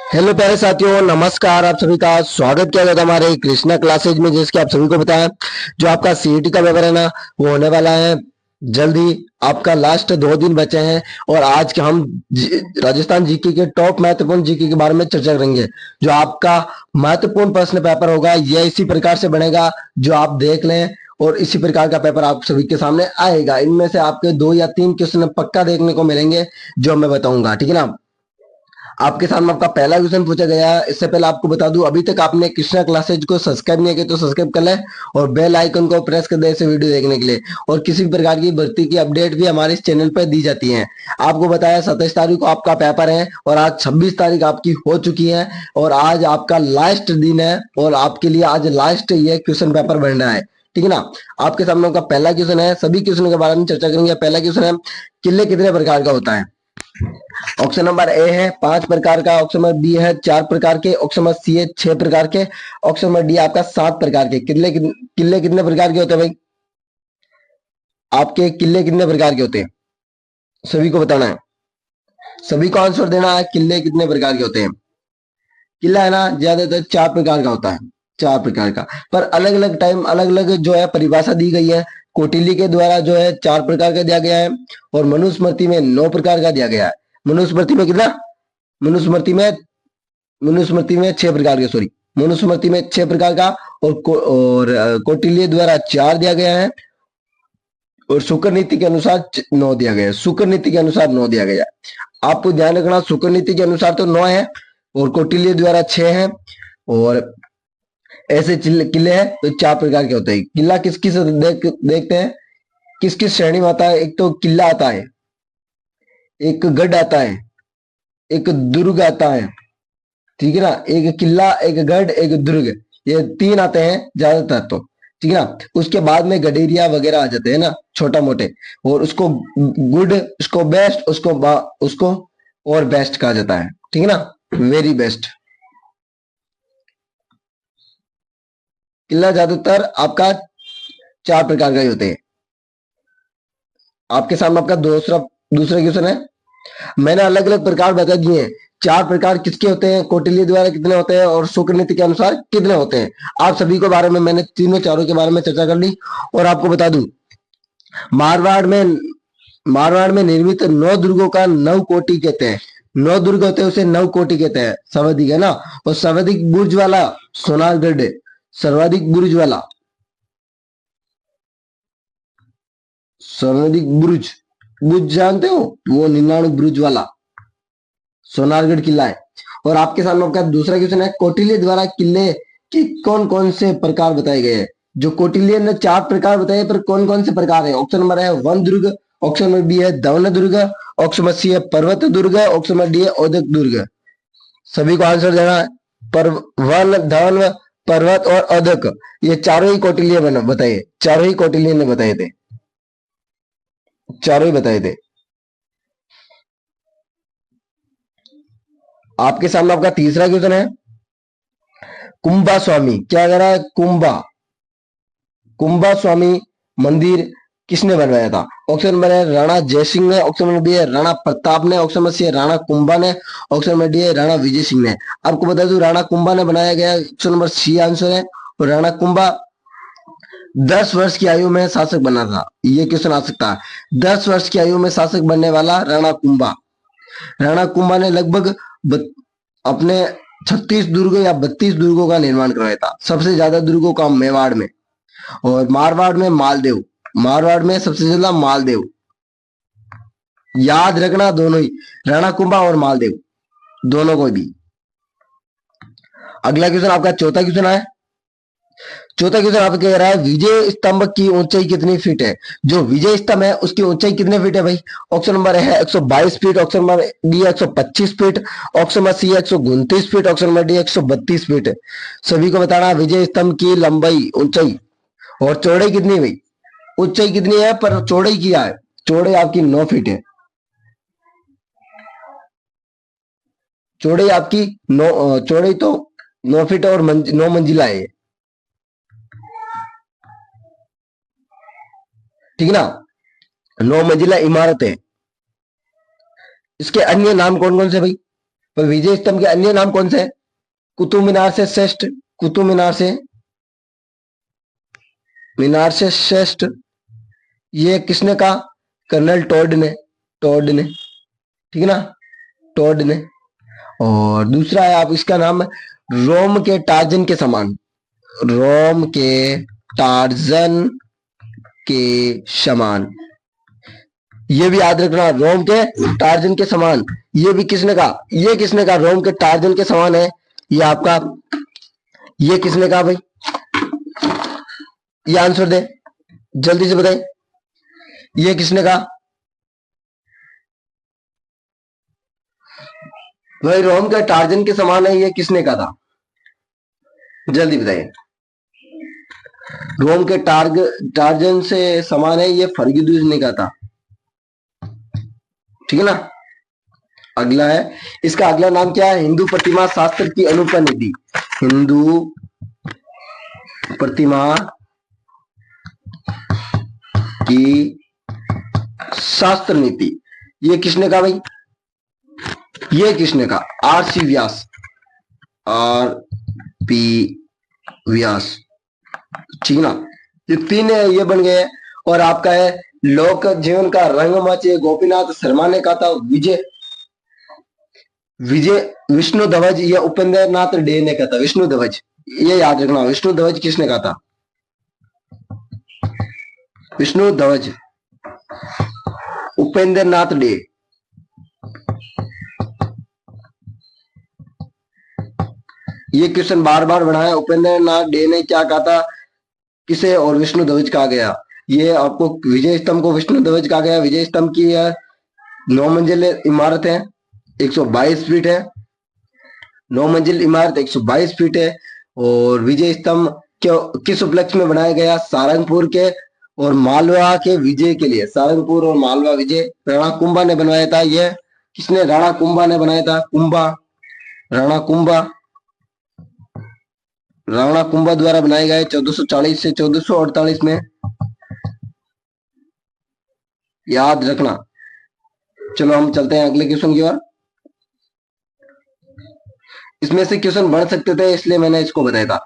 Hello प्यारे साथियों, नमस्कार। आप सभी का स्वागत किया जाता है हमारे कृष्णा क्लासेज में। जैसे आप सभी को पता है, जो आपका सीईटी का पेपर है ना, वो होने वाला है जल्द ही। आपका लास्ट 2 दिन बचे हैं और आज के हम राजस्थान जीके के टॉप महत्वपूर्ण जीके के बारे में चर्चा करेंगे। जो आपका महत्वपूर्ण प्रश्न पेपर होगा यह इसी प्रकार से बनेगा, जो आप देख लें, और इसी प्रकार का पेपर आप सभी के सामने आएगा। इनमें से आपके 2 या 3 क्वेश्चन पक्का देखने को मिलेंगे, जो मैं बताऊंगा। ठीक है ना। आपके सामने आपका पहला क्वेश्चन पूछा गया है। इससे पहले आपको बता दूं, अभी तक आपने कृष्णा क्लासेज को सब्सक्राइब नहीं किया तो सब्सक्राइब कर ले और बेल आइकन को प्रेस कर दे इसे वीडियो देखने के लिए। और किसी भी प्रकार की भर्ती की अपडेट भी हमारे इस चैनल पर दी जाती है। आपको बताया 27 तारीख को आपका पेपर है और आज 26 तारीख आपकी हो चुकी है और आज आपका लास्ट दिन है और आपके लिए आज लास्ट ये क्वेश्चन पेपर बन रहा है। ठीक है ना। आपके सामने आपका पहला क्वेश्चन है, सभी क्वेश्चन के बारे में चर्चा करेंगे। पहला क्वेश्चन है, किले कितने प्रकार का होता है? ऑप्शन नंबर ए है 5 प्रकार का, ऑप्शन नंबर बी है 4 प्रकार के, ऑप्शन नंबर सी है 6 प्रकार के, ऑप्शन नंबर डी आपका 7 प्रकार के। किले किले कितने प्रकार के होते हैं भाई? आपके किले कितने प्रकार के होते हैं? सभी को बताना है, सभी को आंसर देना है। किले कितने प्रकार के होते हैं? किला है ना, ज्यादातर 4 प्रकार का होता है। 4 प्रकार का, पर अलग अलग टाइम अलग अलग जो है परिभाषा दी गई है। कौटिल्य के द्वारा जो है 4 प्रकार का दिया गया है और मनुस्मृति में 9 प्रकार का दिया गया है। मनुस्मृति में कितना? मनुस्मृति में मनुस्मृति में 6 प्रकार के, सॉरी, मनुस्मृति में 6 प्रकार का और कौटिल्य द्वारा 4 दिया गया है और शुक्र नीति के अनुसार 9 दिया गया है। शुक्र नीति के अनुसार 9 दिया गया है। आपको ध्यान रखना, शुक्र नीति के अनुसार तो 9 है और कौटिल्य द्वारा 6 है और ऐसे किले हैं तो 4 प्रकार के होते हैं। किला किस किस देखते हैं, किस किस श्रेणी में आता है। एक तो किला आता है, एक गढ़ आता है, एक दुर्ग आता है। ठीक है ना। एक किला, एक गढ़, एक दुर्ग, ये 3 आते हैं ज्यादातर तो। ठीक है ना। उसके बाद में गडेरिया वगैरह आ जाते हैं ना, छोटा मोटे, और उसको गुड, उसको बेस्ट, उसको और बेस्ट कहा जाता है। ठीक है ना, वेरी बेस्ट। किला ज्यादातर आपका 4 प्रकार का ही होते हैं। आपके सामने आपका दूसरा क्वेश्चन है। मैंने अलग अलग प्रकार बता दिए हैं। 4 प्रकार किसके होते हैं, कौटिल्य द्वारा कितने होते हैं और शुक्र नीति के अनुसार कितने होते हैं। आप सभी के बारे में मैंने तीनों चारों के बारे में चर्चा कर ली। और आपको बता दूं, मारवाड़ में मारवाड़ में निर्मित 9 दुर्गों का 9 कोटि कहते हैं। 9 दुर्ग होते हैं, उसे 9 कोटि कहते हैं। सर्वाधिक है ना, और सर्वाधिक बुर्ज वाला सोनारगढ़ है। सर्वाधिक बुर्ज वाला, सर्वाधिक बुर्ज, बुर्ज जानते हो, वो 99 बुर्ज वाला सोनारगढ़ किला है। और आपके सामने आपका दूसरा क्वेश्चन है, कौटिल्य द्वारा किले के कौन कौन से प्रकार बताए गए हैं। जो कौटिल्य ने 4 प्रकार बताए, पर कौन कौन से प्रकार है? ऑप्शन नंबर है वन दुर्ग, ऑप्शन नंबर बी है धवन दुर्ग, ऑप्शन नंबर सी है पर्वत दुर्ग, ऑप्शन नंबर डी है औदक दुर्ग। सभी को आंसर देना है। पर वन, धवन, पर्वत और औदक, ये चारों ही कौटिल्य बताए, चारों ही कौटिल्य ने बताए थे, चारों ही बताए थे। आपके सामने आपका तीसरा क्वेश्चन है, कुंभा स्वामी क्या कह रहा है? कुंभा स्वामी मंदिर किसने बनवाया था? ऑप्शन नंबर है राणा जयसिंह ने, ऑप्शन नंबर बी है राणा प्रताप ने, ऑप्शन नंबर सी है राणा कुंभा ने, ऑप्शन नंबर डी है राणा विजय सिंह ने। आपको बता दूं, राणा कुंभा ने बनाया गया, ऑप्शन नंबर सी आंसर है। और राणा कुंभा 10 वर्ष की आयु में शासक बना था। ये क्वेश्चन आ सकता है, 10 वर्ष की आयु में शासक बनने वाला राणा कुंभा। राणा कुंभा ने लगभग अपने 36 दुर्ग या 32 दुर्गों का निर्माण करवाया था। सबसे ज्यादा दुर्गों का मेवाड़ में और मारवाड़ में मालदेव, मारवाड़ में सबसे ज्यादा मालदेव। याद रखना दोनों ही, राणा कुंभा और मालदेव, दोनों को भी। अगला क्वेश्चन आपका चौथा क्वेश्चन है। चौथा क्वेश्चन आपका कह रहा है, विजय स्तंभ की ऊंचाई कितनी फीट है? जो विजय स्तंभ है उसकी ऊंचाई कितने फीट है भाई? ऑप्शन नंबर है 122 feet, option number D 125 feet, option number C 129 feet, option number D 132 feet. सभी को बताना विजय स्तंभ की लंबाई, ऊंचाई और चौड़ाई कितनी है भाई? ऊंचाई कितनी है पर चौड़ाई क्या है? चौड़ाई आपकी 9 फीट है। चौड़ाई आपकी 9, चौड़ाई तो 9 फीट और 9 मंजिला है। ठीक ना, 9 मंजिला इमारत है। इसके अन्य नाम कौन कौन से भाई? पर विजय स्तंभ के अन्य नाम कौन से हैं? कुतुब मीनार से श्रेष्ठ, कुतुब मीनार से श्रेष्ठ, ये किसने कहा? कर्नल टॉड ने, ठीक है ना, टॉड ने। और दूसरा है आप इसका नाम रोम के टार्जन के समान, रोम के टार्जन के समान, ये भी याद रखना, रोम के टार्जन के समान, ये भी किसने कहा? ये किसने कहा रोम के टार्जन के समान है? ये आपका, ये किसने कहा भाई? ये आंसर दे, जल्दी से बताइए, ये किसने कहा भाई रोम के टार्जन के समान है? ये किसने कहा था? जल्दी बताइए। रोम के टार्जन से समान है, ये फर्ग्यूस ने कहा था, ठीक है ना। अगला है, इसका अगला नाम क्या है? हिंदू प्रतिमा शास्त्र की अनुपनिधि, हिंदू प्रतिमा की शास्त्र नीति, ये किसने कहा भाई? ये किसने कहा? आर.सी. व्यास, आर.पी. व्यास, ठीक ना। ये तीन है, ये बन गए। और आपका है लोक जीवन का रंगमंच, गोपीनाथ शर्मा ने कहा था। विजय विष्णु ध्वज, ये उपेंद्र नाथ डे ने कहा था। विष्णु ध्वज, ये याद रखना, विष्णु ध्वज किसने कहा था? विष्णु ध्वज, उपेंद्र नाथ डे। ये क्वेश्चन बार बार बनाया, उपेंद्र नाथ डे ने क्या कहा था, किसे और विष्णु ध्वज कहा गया? ये आपको विजय स्तंभ को विष्णु ध्वज कहा गया। विजय स्तंभ की 9 मंजिल इमारत है, 122 फीट है, 9 मंजिल इमारत 122 फीट है। और विजय स्तंभ किस उपलक्ष्य में बनाया गया? सारंगपुर के और मालवा के विजय के लिए। सारंगपुर और मालवा विजय राणा कुंभा ने बनवाया था। यह किसने? राणा कुंभा ने बनाया था। राणा कुंभा द्वारा बनाए गए 1440 से 1448 में, याद रखना। चलो हम चलते हैं अगले क्वेश्चन की ओर। इसमें से क्वेश्चन बढ़ सकते थे, इसलिए मैंने इसको बताया था।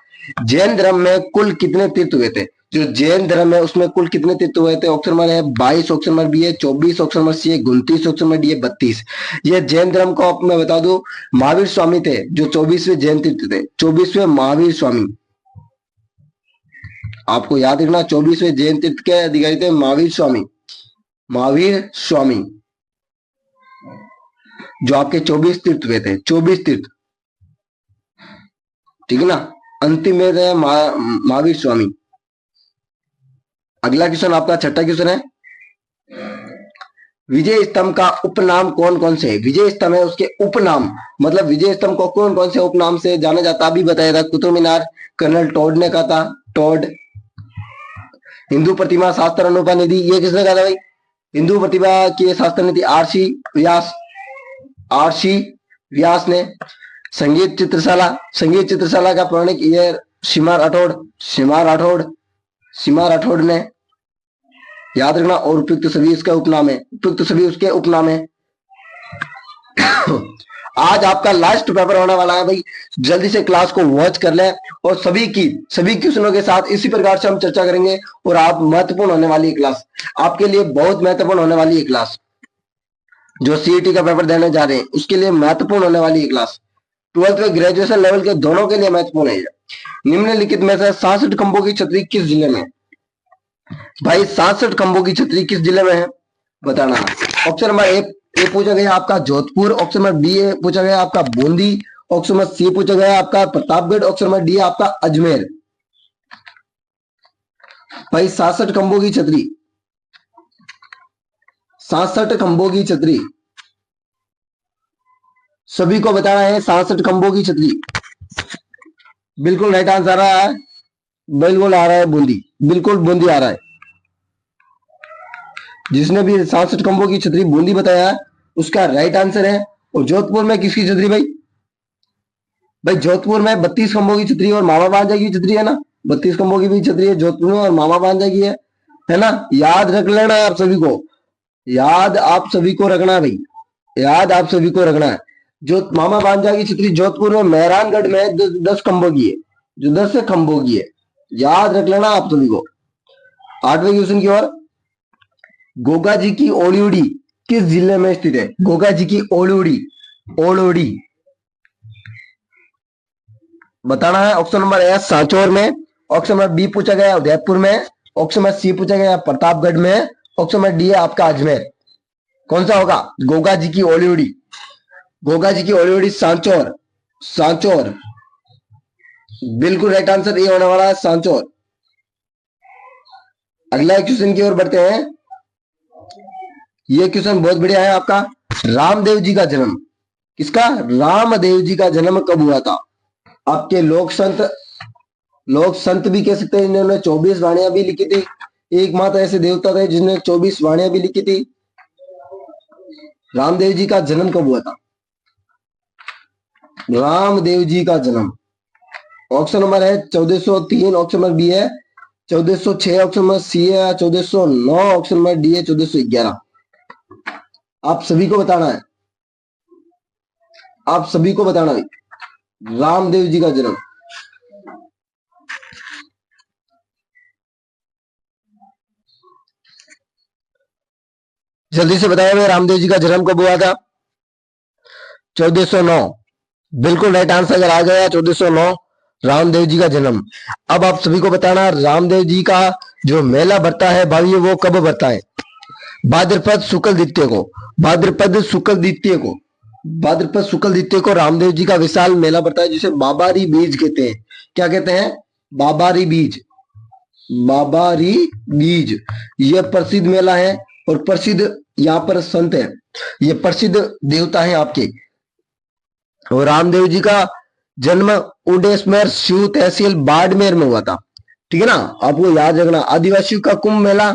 जैन धर्म में कुल कितने तीर्थ हुए थे? जो जैन धर्म है उसमें कुल कितने तीर्थ हुए थे? ऑप्शन नंबर है 22, ऑप्शन नंबर बी है 24, ऑप्शन नंबर सी है 29, ऑप्शन नंबर डी है 32। ये जैन धर्म को मैं बता दूं, महावीर स्वामी थे जो 24वें जैन तीर्थ थे। 24वें महावीर स्वामी, आपको याद रखना, 24वें जैन तीर्थ के अधिकारी थे महावीर स्वामी। महावीर स्वामी जो आपके 24 तीर्थ हुए थे, 24 तीर्थ, ठीक है ना। अंतिम में थे महावीर स्वामी। अगला क्वेश्चन आपका छठा क्वेश्चन है, विजय स्तंभ का उपनाम कौन कौन से है? विजय स्तंभ है, उसके उपनाम, मतलब विजय स्तंभ को कौन कौन से उपनाम से जाना जाता, अभी बताया था। कुतुब मीनार कर्नल टॉड ने कहा था, टॉड। हिंदू प्रतिमा शास्त्र अनुपनिधि, ये किसने कहा था भाई? हिंदू प्रतिमा की शास्त्र नीति आर.सी. व्यास ने। संगीत चित्रशाला का प्रणिक ये सीमा राठौड़ ने, याद रखना। और उपयुक्त सभी इसका उपनाम है, उपयुक्त सभी उसके उपनाम है। आज आपका लास्ट पेपर होने वाला है भाई, जल्दी से क्लास को वॉच कर ले। और सभी क्वेश्चनों के साथ इसी प्रकार से हम चर्चा करेंगे। और आप महत्वपूर्ण होने वाली है क्लास, आपके लिए बहुत महत्वपूर्ण होने वाली है क्लास। जो सीईटी का पेपर देने जा रहे हैं उसके लिए महत्वपूर्ण होने वाली है क्लास। 12th में ग्रेजुएशन लेवल के दोनों के लिए महत्वपूर्ण है। निम्नलिखित में से 66 खंभों की छतरी किस जिले में? भाई 66 खंभों की छतरी किस जिले में है, बताना। ऑप्शन नंबर ए पूछा गया आपका जोधपुर, ऑप्शन नंबर बी पूछा गया आपका बूंदी, ऑप्शन नंबर सी पूछा गया आपका प्रतापगढ़, ऑप्शन नंबर डी आपका अजमेर। भाई 66 खंभों की छतरी, 66 खंभों की छतरी, सभी को बताना है। 66 खंभों की छतरी, बिल्कुल राइट आंसर आ रहा है, बिल्कुल आ रहा है बूंदी, बिल्कुल बूंदी आ रहा है। जिसने भी 66 खंभों की छतरी बूंदी बताया है उसका राइट आंसर है। और जोधपुर में किसकी छतरी भाई? भाई जोधपुर में 32 खंभों की छतरी और मामा भांजा की छतरी है ना। 32 खंभों की भी छतरी है जोधपुर में और मामा भांजा की है ना। याद रख लेना है आप सभी को, याद आप सभी को रखना है भाई, याद आप सभी को रखना है। जो मामा भांजा की चित्री जोधपुर में मेहरानगढ़ में 10 खंभों की है, जो 10 खंभों की है, याद रख लेना आप सभी को। 8वें क्वेश्चन की ओर, गोगा जी की ओलियोड़ी किस जिले में स्थित है? गोगा जी की ओलियोड़ी, ओलियोड़ी बताना है। ऑप्शन नंबर ए सांचौर में, ऑप्शन नंबर बी पूछा गया उदयपुर में, ऑप्शन नंबर सी पूछा गया प्रतापगढ़ में, ऑप्शन नंबर डी है आपका अजमेर। कौन सा होगा? गोगा जी की ओलियोड़ी, गोगा जी की ओलियोड़ी सांचौर, सांचौर बिल्कुल राइट आंसर ये होने वाला है सांचौर। अगला क्वेश्चन की ओर बढ़ते हैं। ये क्वेश्चन बहुत बढ़िया है आपका। रामदेव जी का जन्म, किसका? रामदेव जी का जन्म कब हुआ था? आपके लोक संत भी कह सकते हैं, इन्होंने 24 वाणियां भी लिखी थी। एकमात्र ऐसे देवता थे जिन्होंने 24 वाणियां भी लिखी थी। रामदेव जी का जन्म कब हुआ था? रामदेव जी का जन्म, ऑप्शन नंबर है 1403, ऑप्शन नंबर बी है 1406, ऑप्शन नंबर सी है 1409, ऑप्शन नंबर डी है 1411। आप सभी को बताना है, आप सभी को बताना है रामदेव जी का जन्म। जल्दी से बताया भाई, रामदेव जी का जन्म कब हुआ था? 1409 बिल्कुल राइट आंसर अगर आ गया 1409 रामदेव जी का जन्म। अब आप सभी को बताना रामदेव जी का जो मेला भरता है भाई वो कब भरता है? भाद्रपद शुक्ल द्वितीय को, भाद्रपद शुक्ल द्वितीय को, भाद्रपद शुक्ल द्वितीय को रामदेव जी का विशाल मेला भरता है, जिसे बाबारी बीज कहते हैं। क्या कहते हैं? बाबारी बीज, बाबारी बीज। यह प्रसिद्ध मेला है और प्रसिद्ध यहाँ पर संत है, ये प्रसिद्ध देवता है आपके। और रामदेव जी का जन्म उडेसमेर शिव तहसील बाड़मेर में हुआ था। ठीक है ना, आपको याद रखना। आदिवासियों का कुंभ मेला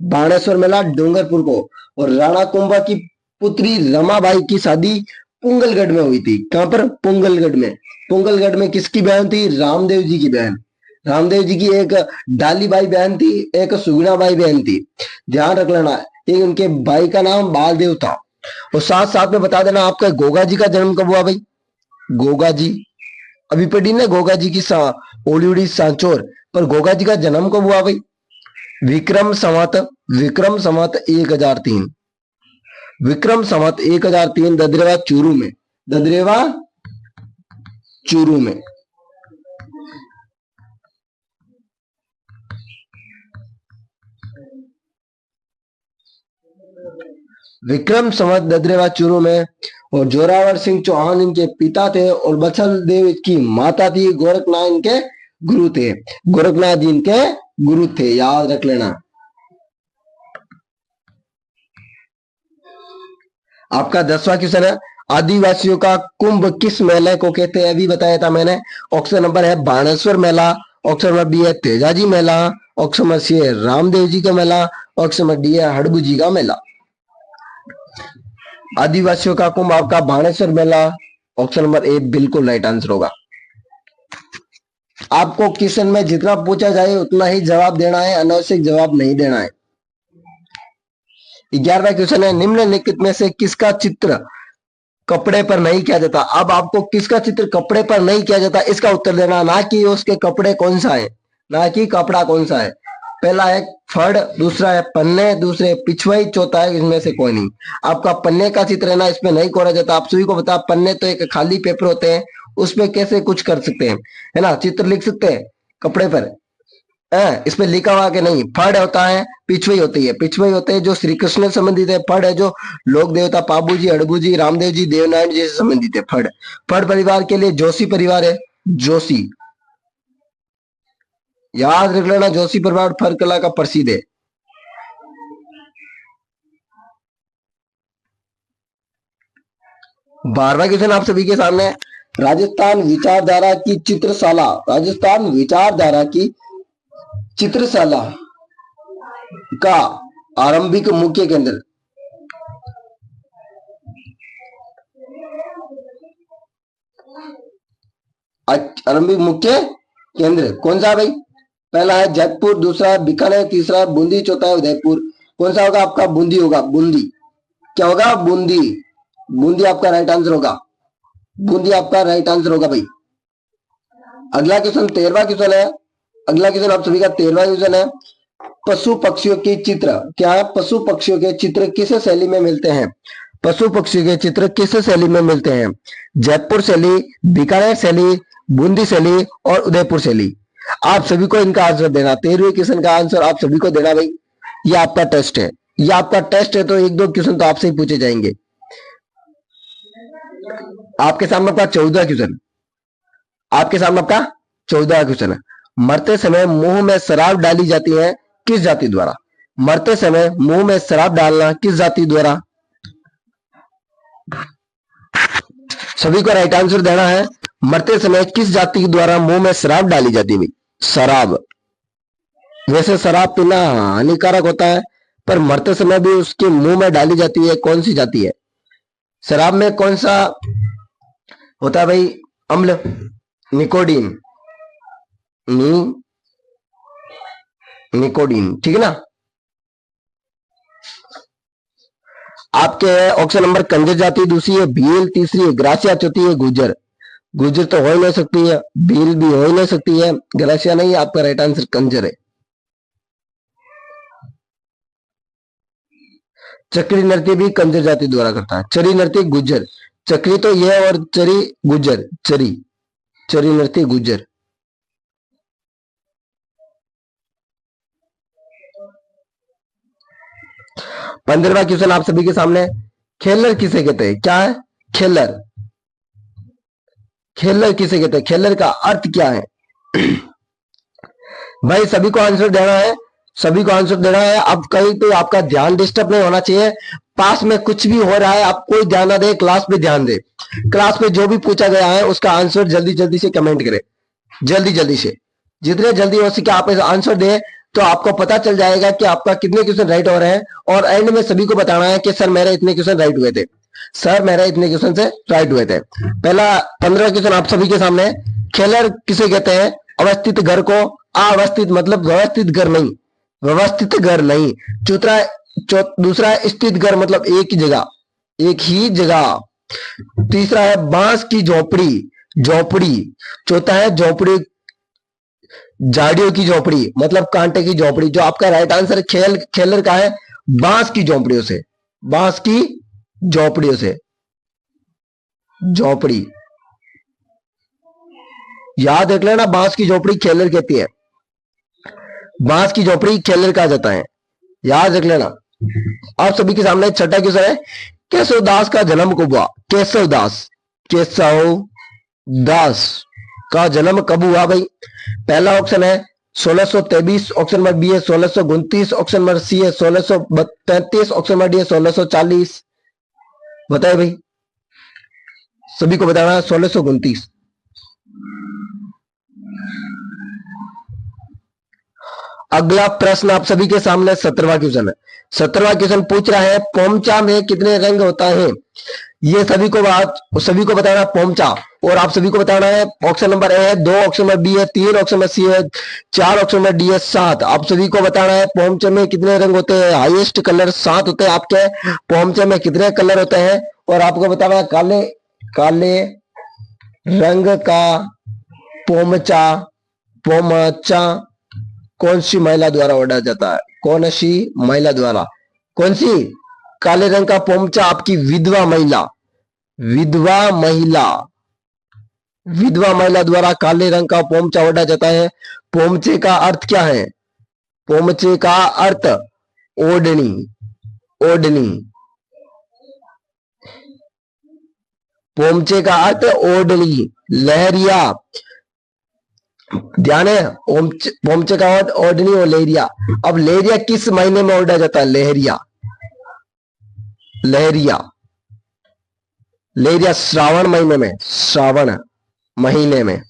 बाणेश्वर मेला डूंगरपुर को, और राणा कुंभा की पुत्री रमाबाई की शादी पुंगलगढ़ में हुई थी। कहां पर? पुंगलगढ़ में। पुंगलगढ़ में किसकी बहन थी? रामदेव जी की बहन। रामदेव जी की एक डालीबाई बहन थी, एक सुगुणाबाई बहन थी। ध्यान रख लेना, एक उनके भाई का नाम बालदेव था। और साथ साथ में बता देना आपका गोगा जी का जन्म कब हुआ भाई? गोगा जी अभी पढ़ी ना, गोगा जी की ओलियोड़ी सांचौर, पर गोगा जी का जन्म कब हुआ भाई? विक्रम संवत, विक्रम संवत 1003, विक्रम संवत 1003 ददरेवा चूरू में, ददरेवा चूरू में। विक्रम संवत ददरेवा चूरू में। और जोरावर सिंह चौहान इनके पिता थे और बछल देव की माता थी। गोरखनाथ इनके गुरु थे, गोरखनाथ जी इनके गुरु थे, याद रख लेना। आपका 10वां क्वेश्चन है, आदिवासियों का कुंभ किस मेले को कहते हैं? अभी बताया था मैंने। ऑप्शन नंबर है बाणेश्वर मेला, ऑप्शन नंबर बी है तेजाजी मेला, ऑप्शन नंबर सी है रामदेव जी का मेला, ऑप्शन नंबर डी है हड़बू जी का मेला। आदिवासियों का कुंभ आपका बाणेश्वर मेला, ऑप्शन नंबर ए बिल्कुल राइट आंसर होगा। आपको क्वेश्चन में जितना पूछा जाए उतना ही जवाब देना है, अनावश्यक जवाब नहीं देना है। 11वां क्वेश्चन है, निम्नलिखित में से किसका चित्र कपड़े पर नहीं किया जाता? अब आपको किसका चित्र कपड़े पर नहीं किया जाता इसका उत्तर देना, ना कि उसके कपड़े कौन सा है, ना कि कपड़ा कौन सा है। पहला है फड़, दूसरा है पन्ने, दूसरे पिछवाई, चौथा है इसमें से कोई नहीं। आपका पन्ने का चित्र है ना, इसमें नहीं कोरा जाता। आप सभी को बता, पन्ने तो एक खाली पेपर होते हैं, उसमें कैसे कुछ कर सकते हैं, है ना, चित्र लिख सकते हैं कपड़े पर। इसमें लिखा हुआ कि नहीं। फड़ होता है, पिछवाई होती है, पिछवाई होते हैं जो श्री कृष्ण से संबंधित है। फड़ है जो लोक देवता पाबू जी, अड़बू जी, रामदेव जी, देवनारायण जी से संबंधित है। फड़, फड़ परिवार के लिए जोशी परिवार है, जोशी, याद रख लेना। जोशी परिवार फड़ कला का प्रसिद्ध है। बारहवां क्वेश्चन आप सभी के सामने, राजस्थान विचारधारा की चित्रशाला, राजस्थान विचारधारा की चित्रशाला का आरंभिक मुख्य केंद्र, आरंभिक मुख्य केंद्र कौन सा भाई? पहला है जयपुर, दूसरा है बीकानेर, तीसरा है बूंदी, चौथा है उदयपुर। कौन सा होगा आपका? बूंदी होगा, बूंदी। क्या होगा? बूंदी, बूंदी आपका राइट आंसर होगा। बूंदी आपका राइट आंसर होगा भाई। अगला क्वेश्चन 13वां क्वेश्चन है। अगला क्वेश्चन आप सभी का 13वां क्वेश्चन है। पशु पक्षियों के चित्र, क्या पशु पक्षियों के चित्र किस शैली में मिलते हैं? पशु पक्षियों के चित्र किस शैली में मिलते हैं? जयपुर शैली, बीकानेर शैली, बूंदी शैली और उदयपुर शैली। आप सभी को इनका आंसर देना। 13वें क्वेश्चन का आंसर आप सभी को देना भाई। ये आपका टेस्ट है, ये आपका टेस्ट है, तो एक दो क्वेश्चन तो आपसे ही पूछे जाएंगे। आपके सामने आपका 14वां क्वेश्चन, आपके सामने आपका 14वां क्वेश्चन है। मरते समय मुंह में शराब डाली जाती है किस जाति द्वारा? मरते समय मुंह में शराब डालना किस जाति द्वारा? सभी को राइट आंसर देना है। मरते समय किस जाति के द्वारा मुंह में शराब डाली जाती है? शराब। वैसे शराब पीना हानिकारक होता है, पर मरते समय भी उसके मुंह में डाली जाती है, कौन सी जाति है? शराब में कौन सा होता है भाई? अम्ल, निकोडीन, निकोडीन, ठीक है ना। आपके ऑप्शन नंबर कंजर जाति, दूसरी है भील, तीसरी है ग्रासिया, चौथी है गुजर। गुजर तो हो ही नहीं सकती है, भील भी हो ही नहीं सकती है, ग्रासिया नहीं, आपका राइट आंसर कंजर है। चक्री नृत्य भी कंजर जाति द्वारा करता है। चरी नृत्य गुजर, चक्री तो यह और चरी गुजर, चरी, चरी नृत्य गुजर। 15वां क्वेश्चन आप सभी के सामने। खेलर किसे कहते हैं? क्या है खेलर? खेलर किसे कहते हैं? खेलर का अर्थ क्या है? भाई सभी को आंसर देना है, सभी को आंसर देना है। अब कहीं पे आपका ध्यान डिस्टर्ब नहीं होना चाहिए। पास में कुछ भी हो रहा है आप कोई ध्यान ना दे, क्लास पे ध्यान दे। क्लास पे जो भी पूछा गया है उसका आंसर जल्दी जल्दी से कमेंट करें, जल्दी जल्दी से, जितने जल्दी हो सके आप आंसर दे, तो आपको पता चल जाएगा कि आपका कितने क्वेश्चन राइट हो रहे हैं। और एंड में सभी को बताना है कि सर मेरे इतने क्वेश्चन राइट हुए थे, सर मेरे इतने क्वेश्चन से राइट हुए थे। पहला 15 क्वेश्चन आप सभी के सामने। खेलर किसे कहते हैं? अवस्थित घर को। अवस्थित मतलब व्यवस्थित घर नहीं, व्यवस्थित घर नहीं। दूसरा है स्थित घर, मतलब एक ही जगह, एक ही जगह। तीसरा है बांस की झोपड़ी, झोपड़ी। चौथा है झोपड़ी, झाड़ियों की झोपड़ी, मतलब कांटे की झोपड़ी। जो आपका राइट आंसर खेलर का है बांस की झोपड़ियों से, बांस की झोपड़ियों से, झोपड़ी। याद रख लेना, बांस की झोपड़ी खेलर कहती है, बांस की झोपड़ी खेलर कहा जाता है, याद रख लेना। आप सभी के सामने छठा क्वेश्चन है। केशव दास का जन्म कब हुआ? केशव दास, केशव दास का जन्म कब हुआ भाई? पहला ऑप्शन है 1623, ऑप्शन नंबर बी है 1629, ऑप्शन नंबर सी है 1635, ऑप्शन नंबर डी है 1640। बताए भाई, सभी को बताना है। 1629। अगला प्रश्न आप सभी के सामने 17वां क्वेश्चन है। 17वां क्वेश्चन पूछ रहा है पोमचा में कितने रंग होता है? ये सभी को बताना पोमचा। और आप सभी को बताना है ऑप्शन नंबर ए है 2, ऑप्शन नंबर बी है 3, ऑप्शन नंबर सी है 4, ऑप्शन नंबर डी है 7। आप सभी को बताना है पोमचे में कितने रंग होते हैं? हाईएस्ट कलर 7 होते हैं आपके पोमचे में। कितने कलर होते हैं? और आपको बताना है काले, काले रंग का पोमचा, पोमचा कौन सी महिला द्वारा ओढ़ा जाता है? कौन सी महिला द्वारा? कौन सी? काले रंग का पोमचा आपकी विधवा महिला, विधवा महिला, विधवा महिला द्वारा काले रंग का पोमचा ओढ़ा जाता है। पोमचे का अर्थ क्या है? पोमचे का अर्थ ओढ़नी, ओढ़नी। पोमचे का अर्थ ओढ़नी, लहरिया। ध्यान है, पोमचे का अर्थ ओढ़नी और लहरिया। अब लहरिया किस महीने में ओढ़ा जाता है? लहरिया, लहरिया, लहरिया श्रावण महीने में, श्रावण महीने में।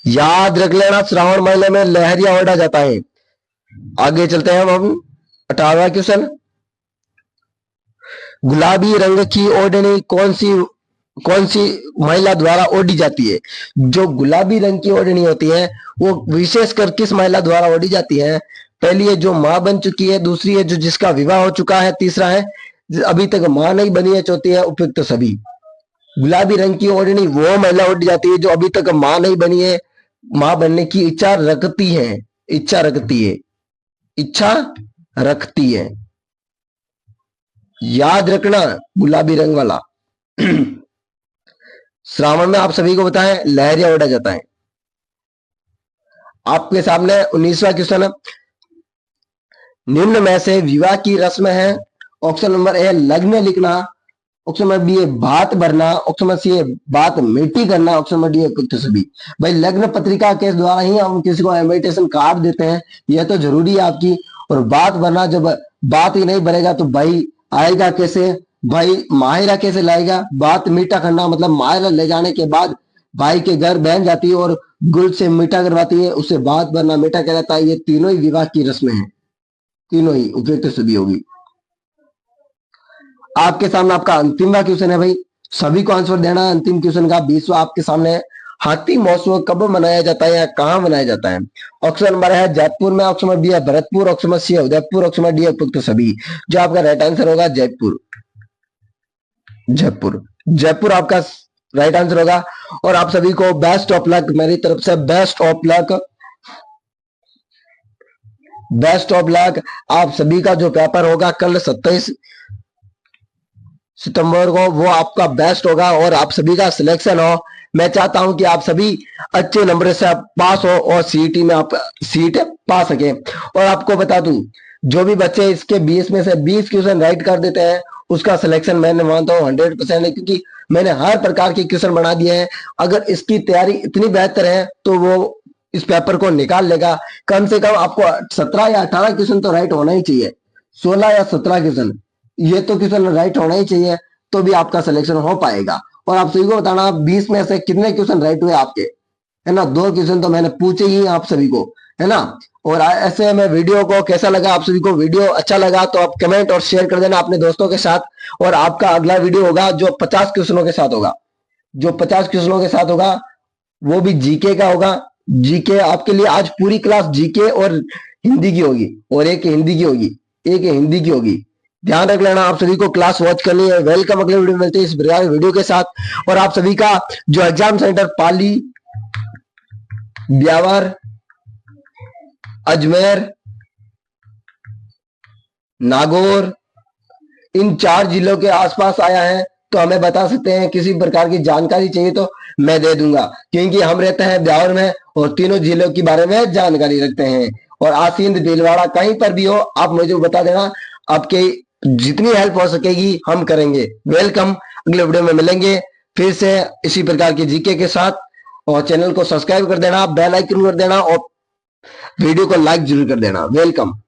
याद रख लेना, श्रावण महीने में लहरिया ओढ़ा जाता है। आगे चलते हैं हम 18वां क्वेश्चन। गुलाबी रंग की ओढ़नी कौन सी महिला द्वारा ओढ़ी जाती है? जो गुलाबी रंग की ओढ़नी होती है वो विशेषकर किस महिला द्वारा ओढ़ी जाती है? पहली है जो मां बन चुकी है, दूसरी है जो जिसका विवाह हो चुका है, तीसरा है अभी तक मां नहीं बनी है, चौथी है उपयुक्त सभी। गुलाबी रंग की ओढ़नी वो महिला उठ जाती है जो अभी तक मां नहीं बनी है, मां बनने की इच्छा रखती है, इच्छा रखती है, इच्छा रखती है। याद रखना गुलाबी रंग वाला। श्रावण में आप सभी को बताएं लहरिया उड़ा जाता है। आपके सामने 19वां क्वेश्चन है, निम्न में से विवाह की रस्म है। ऑप्शन नंबर ए लग्न लिखना, ऑप्शन नंबर बी है बात भरना, ऑप्शन नंबर सी है बात मिट्टी करना, ऑप्शन नंबर डी है कुछ सभी। भाई लग्न पत्रिका के द्वारा ही हम किसी को इनविटेशन कार्ड देते हैं, यह तो जरूरी है आपकी। और बात भरना, जब बात ही नहीं भरेगा तो भाई आएगा कैसे, भाई माहिरा कैसे लाएगा। बात मीठा करना मतलब माहिरा ले जाने के बाद भाई के घर बहन जाती है और गुड़ से मीठा करवाती है, उससे बात भरना मीठा कहलाता है। ये तीनों ही विवाह की रस्में हैं, तीनों ही उपयुक्त सभी होगी। आपके सामने आपका अंतिमवा क्वेश्चन है भाई, सभी को आंसर देना है अंतिम क्वेश्चन का। 20वां आपके सामने है, हाथी महोत्सव कब मनाया जाता है या कहां मनाया जाता है। ऑप्शन नंबर है जयपुर में, ऑप्शन नंबर बी है भरतपुर, ऑप्शन नंबर सी है उदयपुर, ऑप्शन नंबर डी है उपयुक्त सभी। जो आपका राइट आंसर होगा जयपुर, जयपुर, जयपुर आपका राइट आंसर होगा। और आप सभी को बेस्ट ऑफ लक मेरी तरफ से, best of luck, best of luck. आप सभी का जो पेपर होगा कल 27 सितंबर को, वो आपका बेस्ट होगा और आप सभी का सिलेक्शन हो। मैं चाहता हूं कि आप सभी अच्छे नंबर से पास हो और सीईटी में आप सीट पा सके। और आपको बता दूं, जो भी बच्चे इसके 20 में से 20 क्वेश्चन राइट कर देते हैं उसका सिलेक्शन मैंने मानता हूँ 100% है, क्योंकि मैंने हर प्रकार के क्वेश्चन बना दिए हैं। अगर इसकी तैयारी इतनी बेहतर है तो वो इस पेपर को निकाल लेगा। कम से कम आपको 17 या 18 क्वेश्चन तो राइट होना ही चाहिए, 16 या 17 क्वेश्चन, ये तो क्वेश्चन राइट होना ही चाहिए, तो भी आपका सिलेक्शन हो पाएगा। और आप सभी को बताना 20 में से कितने क्वेश्चन राइट हुए आपके, है ना। 2 क्वेश्चन तो मैंने पूछे ही आप सभी को, है ना। और ऐसे में वीडियो को कैसा लगा आप सभी को, वीडियो अच्छा लगा तो आप कमेंट और शेयर कर देना अपने दोस्तों के साथ। और आपका अगला वीडियो होगा जो 50 क्वेश्चनों के साथ होगा, जो 50 क्वेश्चनों के साथ होगा वो भी जीके का होगा। जीके आपके लिए आज पूरी क्लास जीके और हिंदी की होगी, और एक हिंदी की होगी, एक हिंदी की होगी। ध्यान रख लेना, आप सभी को क्लास वॉच करनी है। वेलकम, अगले वीडियो मिलते हैं इस वीडियो के साथ। और आप सभी का जो एग्जाम सेंटर पाली, ब्यावर, अजमेर, नागौर, इन 4 जिलों के आसपास आया है तो हमें बता सकते हैं, किसी प्रकार की जानकारी चाहिए तो मैं दे दूंगा, क्योंकि हम रहते हैं ब्यावर में और तीनों जिलों के बारे में जानकारी रखते हैं। और आसींद भीलवाड़ा कहीं पर भी हो आप मुझे बता देना, आपके जितनी हेल्प हो सकेगी हम करेंगे। वेलकम, अगले वीडियो में मिलेंगे फिर से इसी प्रकार की जीके के साथ। और चैनल को सब्सक्राइब कर देना, बेल आइकन कर देना और वीडियो को लाइक जरूर कर देना। वेलकम।